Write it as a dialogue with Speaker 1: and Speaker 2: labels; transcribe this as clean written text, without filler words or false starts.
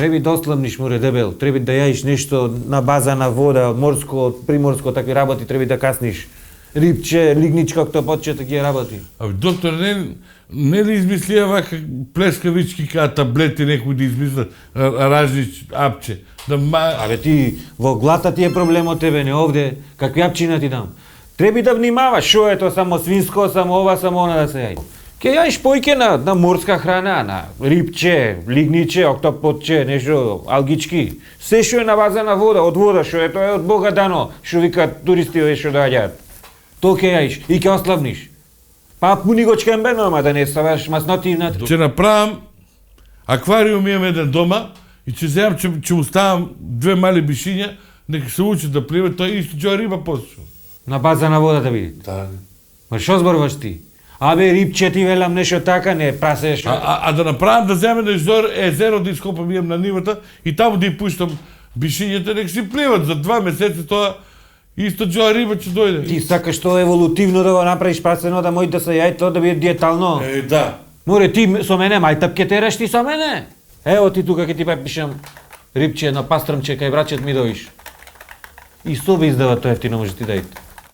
Speaker 1: Треба да ослабниш, море дебел. Треба да јаиш нешто на база на вода, морско, приморско, такви работи, треба да касниш. Рибче, лигничка, кто почне такива работи.
Speaker 2: Доктор, не ли измислија вака плескавички каа таблети некој да измислат различ апче?
Speaker 1: Ти, во глата ти е проблемот тебе, не овде. Какви апчина ти дам? Треба да внимаваш, шо е тоа само свинско, само ова, само она да се јај. Ке јаиш појке на морска храна, на рибче, лигниче, октопотче, нешто, алгички. Се што е на база на вода, од вода, што е тоа е од Бога дано, што викаат туристи овие што доаѓаат. То ке јаиш и ке ослабниш. Па пуни го чкембено, ама да не ставаш масноти на...
Speaker 2: Ќе направам аквариум, имам еден дома и ќе земам, ќе му ставам 2 мали бишиња, нека се учи да пливат, тоа исто џо риба почва.
Speaker 1: На база на вода да биде.
Speaker 2: Да.
Speaker 1: Ма шо зборуваш ти? Абе, рибче ти велам нешто така, не прасеш.
Speaker 2: А да направам да земе на езеро да ископам имам на нивата и таму да ја пуштам бишињата, нека си пливат за 2 месеци, тоа исто џо риба ќе дојде.
Speaker 1: Ти сакаш тоа еволутивно да го направиш прасено, да мој да се јајто, да биде диетално.
Speaker 2: Да.
Speaker 1: Море, ти со мене, мајтап ке тераш ти со мене. Ево ти тука ке ти пишам рибче на пастрмче, кај брачет ми доиш. И со би издава тоа ефтино може ти да ите.